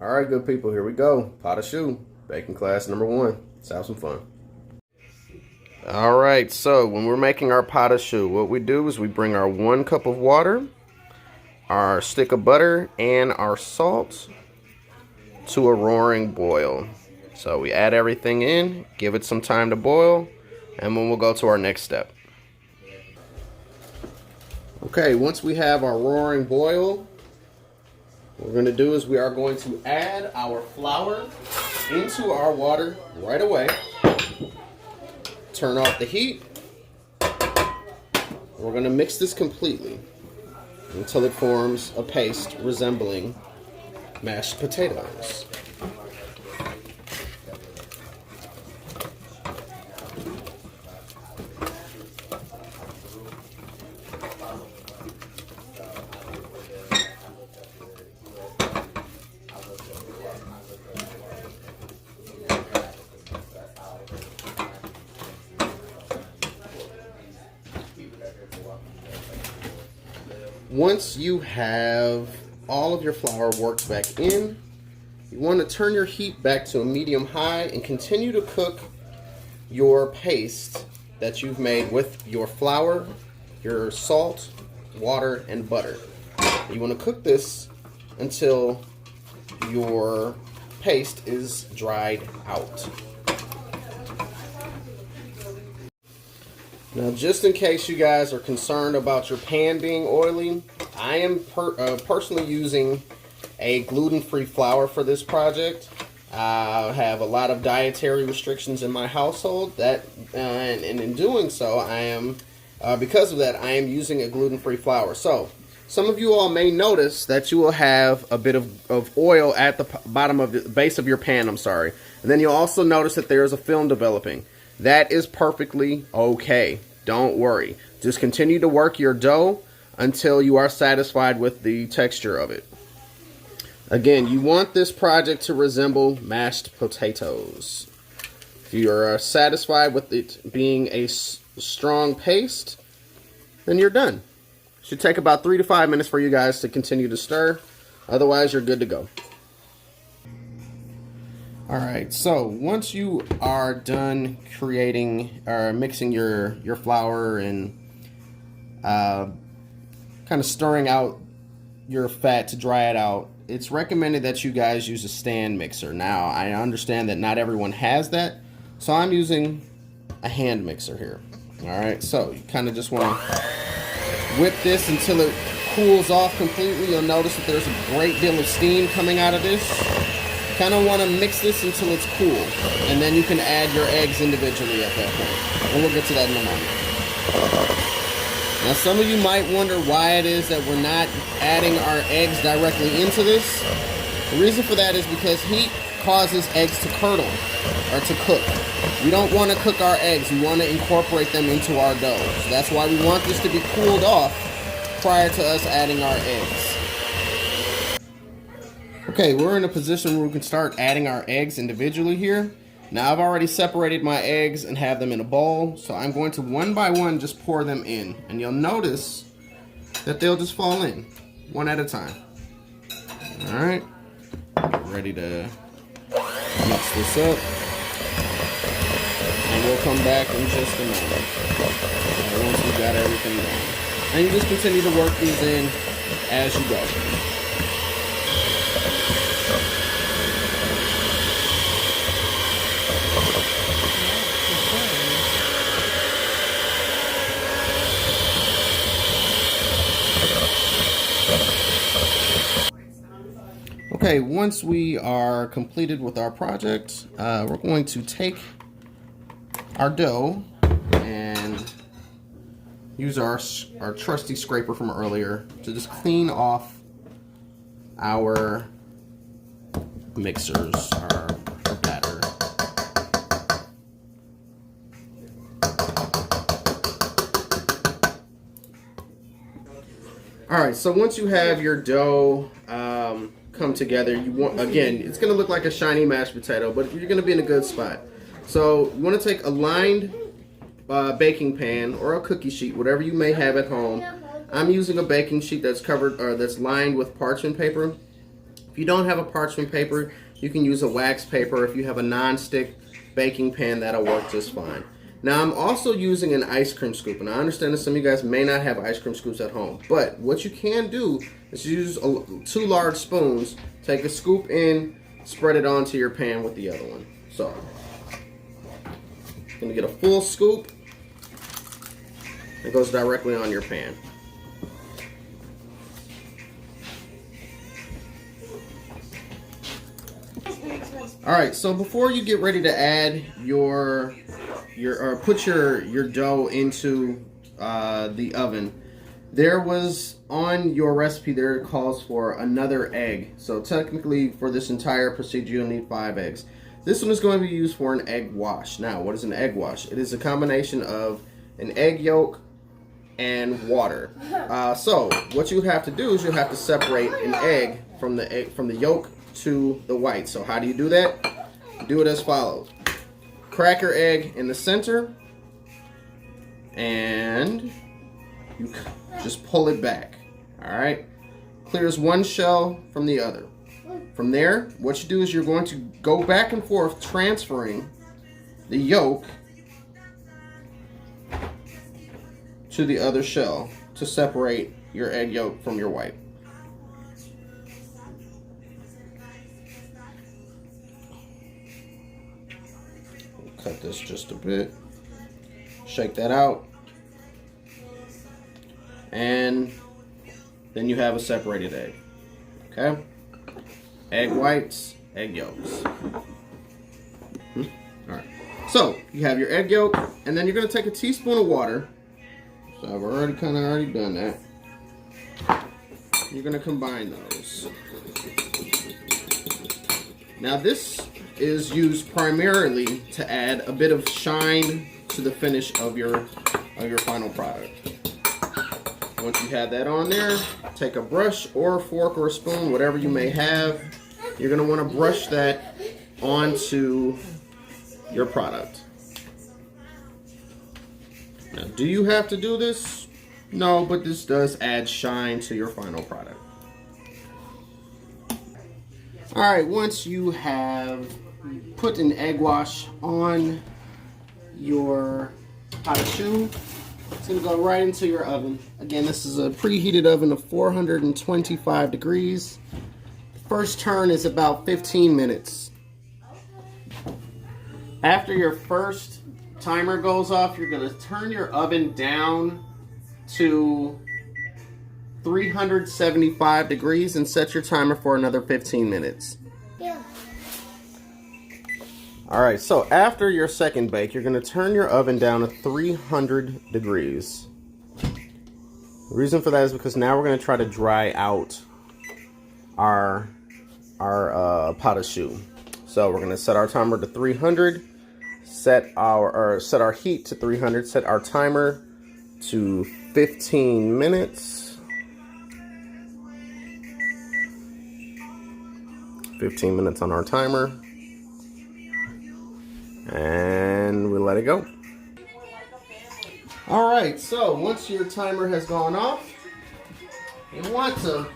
All right, good people, here we go. Pot of choux, baking class number 1. Let's have some fun. All right, so when we're making our pot of choux, what we do is we bring our 1 cup of water, our stick of butter, and our salt to a roaring boil. So we add everything in, give it some time to boil, and then we'll go to our next step. Okay, once we have our roaring boil, what we're going to do is we are going to add our flour into our water right away. Turn off the heat. We're going to mix this completely until it forms a paste resembling mashed potatoes. Once you have all of your flour worked back in, you want to turn your heat back to a medium-high and continue to cook your paste that you've made with your flour, your salt, water, and butter. You want to cook this until your paste is dried out. Now, just in case you guys are concerned about your pan being oily, I am personally using a gluten-free flour for this project. I have a lot of dietary restrictions in my household, and in doing so, because of that, I am using a gluten-free flour. So, some of you all may notice that you will have a bit of oil at the bottom of the base of your pan, and then you'll also notice that there is a film developing. That is perfectly okay. Don't worry. Just continue to work your dough until you are satisfied with the texture of it. Again, you want this project to resemble mashed potatoes. If you are satisfied with it being a strong paste, then you're done. It should take about 3 to 5 minutes for you guys to continue to stir. Otherwise, you're good to go. Alright, so once you are done creating or mixing your flour and kind of stirring out your fat to dry it out, it's recommended that you guys use a stand mixer. Now, I understand that not everyone has that, so I'm using a hand mixer here. Alright, so you kind of just want to whip this until it cools off completely. You'll notice that there's a great deal of steam coming out of this. Kind of want to mix this until it's cool, and then you can add your eggs individually at that point, and we'll get to that in a moment. Now, some of you might wonder why it is that we're not adding our eggs directly into this. The reason for that is because heat causes eggs to curdle or to cook. We don't want to cook our eggs. We want to incorporate them into our dough. So that's why we want this to be cooled off prior to us adding our eggs. Okay, we're in a position where we can start adding our eggs individually here. Now, I've already separated my eggs and have them in a bowl, so I'm going to one by one just pour them in. And you'll notice that they'll just fall in, one at a time. Alright, ready to mix this up. And we'll come back in just a moment once we've got everything going. And you just continue to work these in as you go. Okay, once we are completed with our project, we're going to take our dough and use our trusty scraper from earlier to just clean off our mixers, our batter. Alright, so once you have your dough come together, you want, again, it's going to look like a shiny mashed potato, but you're going to be in a good spot. So you want to take a lined baking pan or a cookie sheet, whatever you may have at home. I'm using a baking sheet that's covered or that's lined with parchment paper. If If you don't have a parchment paper, you can use a wax paper. If you have a non-stick baking pan, that'll work just fine. Now I'm also using an ice cream scoop, and I understand that some of you guys may not have ice cream scoops at home, but what you can do is use 2 large spoons, take a scoop in, spread it onto your pan with the other one. So, you're gonna get a full scoop. It goes directly on your pan. Alright, so before you get ready to add put your dough into the oven, there was on your recipe there it calls for another egg. So technically for this entire procedure you'll need 5 eggs. This one is going to be used for an egg wash. Now, what is an egg wash? It is a combination of an egg yolk and water. So what you have to do is you have to separate an egg from the yolk to the white. So how do you do that? Do it as follows. Crack your egg in the center and you just pull it back. Alright? Clears one shell from the other. From there, what you do is you're going to go back and forth transferring the yolk to the other shell to separate your egg yolk from your white. Cut this just a bit. Shake that out. And then you have a separated egg. Okay? Egg whites, egg yolks. Alright. So, you have your egg yolk, and then you're going to take a teaspoon of water. So I've already done that. You're going to combine those. Now this is used primarily to add a bit of shine to the finish of your final product. Once you have that on there, take a brush or a fork or a spoon, whatever you may have. You're going to want to brush that onto your product. Now, do you have to do this? No, but this does add shine to your final product. Alright, once you have put an egg wash on your pot of choux, it's going to go right into your oven. Again, this is a preheated oven of 425 degrees. First turn is about 15 minutes. After your first timer goes off, you're going to turn your oven down to 375 degrees and set your timer for another 15 minutes. Yeah. Alright, so after your second bake, you're going to turn your oven down to 300 degrees. The reason for that is because now we're going to try to dry out our pot of choux. So we're going to set our timer to 300, set our heat to 300, set our timer to 15 minutes. 15 minutes on our timer. And we let it go. Alright, so once your timer has gone off, you want to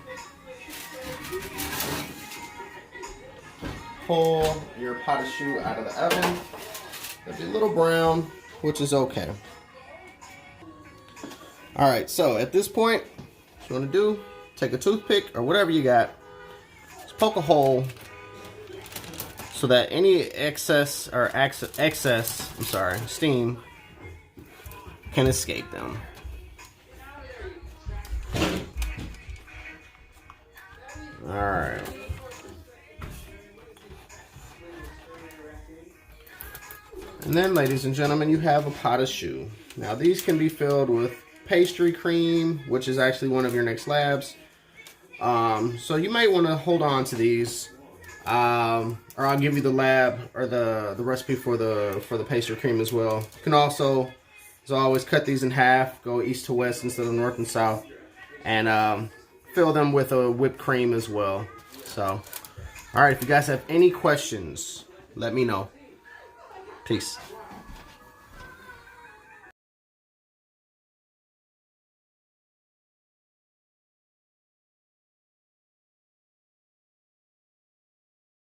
pull your pot of choux out of the oven. It'll be a little brown, which is okay. Alright, so at this point, what you want to do, take a toothpick or whatever you got, just poke a hole so that any steam can escape them. Alright. And then, ladies and gentlemen, you have a pot of choux. Now, these can be filled with pastry cream, which is actually one of your next labs. So you might want to hold on to these, or I'll give you the lab or the recipe for the pastry cream as well. You can also, as always, cut these in half, go east to west instead of north and south, and fill them with a whipped cream as well. So, all right, if you guys have any questions, let me know. Peace.